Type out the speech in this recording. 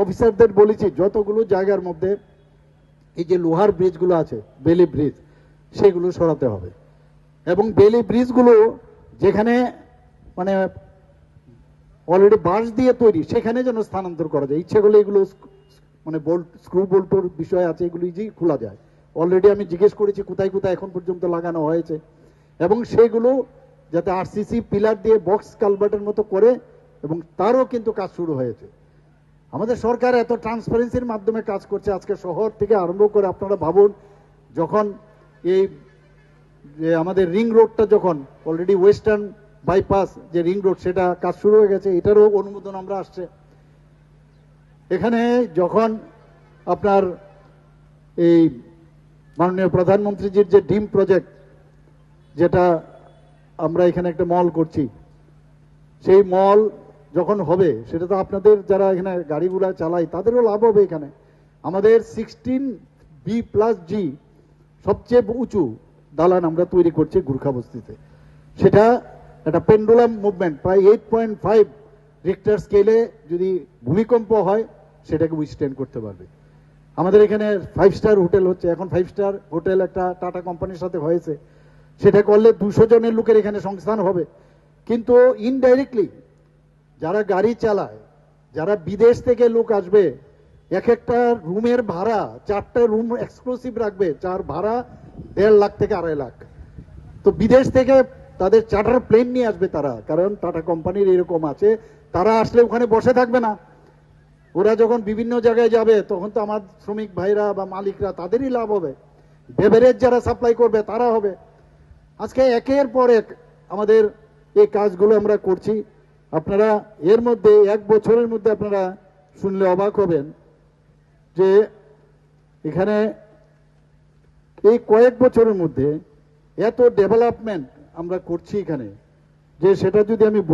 অফিসারদের বলেছি যতগুলো জায়গার মধ্যে এই যে লোহার ব্রিজগুলো আছে, বেলি ব্রিজ, সেগুলো সরাতে হবে। এবং বেলি ব্রিজগুলো যেখানে মানে অলরেডি বাঁশ দিয়ে তৈরি, সেখানে যেন স্থানান্তর করা যায়। ইচ্ছে করলে এগুলো মানে বোল্ট, স্ক্রু বোল্টর বিষয় আছে, এগুলো ইজি খোলা যায়। অলরেডি আমি জিজ্ঞেস করেছি কোথায় কোথায় এখন পর্যন্ত লাগানো হয়েছে, এবং সেগুলো যাতে আরসিসি পিলার দিয়ে বক্স কালভার্টের মতো করে, এবং তারও কিন্তু কাজ শুরু হয়েছে। আমাদের সরকার এত ট্রান্সপারেন্সির মাধ্যমে কাজ করছে। আজকে শহর থেকে আরম্ভ করে আপনারা ভাবুন, যখন এই যে আমাদের রিং রোডটা যখন অলরেডি ওয়েস্টার্ন বাইপাস যে রিং রোড, সেটা কাজ শুরু হয়ে গেছে, এটারও অনুমোদন আমরা আসছে। এখানে যখন আপনার এই মাননীয় প্রধানমন্ত্রীজির যে ডিম প্রজেক্ট, যেটা আমরা এখানে একটা মল করছি, সেই মল যখন হবে, সেটা তো আপনাদের যারা এখানে গাড়িগুলা চালায় তাদেরও লাভ হবে। এখানে আমাদের 16B+G সবচেয়ে উঁচু দালান আমরা তৈরি করছি গুর্খাবস্তিতে। সেটা একটা পেন্ডুলাম মুভমেন্ট, প্রায় 8.5 রিক্টার স্কেলে যদি ভূমিকম্প হয় সেটাকে উইথস্ট্যান্ড করতে পারবে। আমাদের এখানে 5 স্টার হোটেল হচ্ছে, এখন 5 স্টার হোটেল একটা টাটা কোম্পানির সাথে হয়েছে। সেটা করলে 200 জনের লোকের এখানে সংস্থান হবে। কিন্তু ইনডাইরেক্টলি যারা গাড়ি চালায়, যারা বিদেশ থেকে লোক আসবে, এক একটা রুমের ভাড়া, 4টা রুম এক্সক্লুসিভ রাখবে, 4 ভাড়া 1.5 লাখ থেকে 2.5 লাখ। তো বিদেশ থেকে তাদের চার্টার প্লেন নিয়ে আসবে তারা, কারণ টাটা কোম্পানির এরকম আছে। তারা আসলে ওখানে বসে থাকবে না, ওরা যখন বিভিন্ন জায়গায় যাবে তখন তো আমার শ্রমিক ভাইরা বা মালিকরা তাদেরই লাভ হবে, বেভারেজ যারা সাপ্লাই করবে তারা হবে। আজকে একের পর এক আমাদের এই কাজগুলো আমরা করছি। আপনারা এর মধ্যে 1 বছরের মধ্যে আপনারা শুনলে অবাক হবেন যে এখানে এই কয়েক বছরের মধ্যে এত ডেভেলপমেন্ট আমরা করছি এখানে, যে সেটা যদি আমি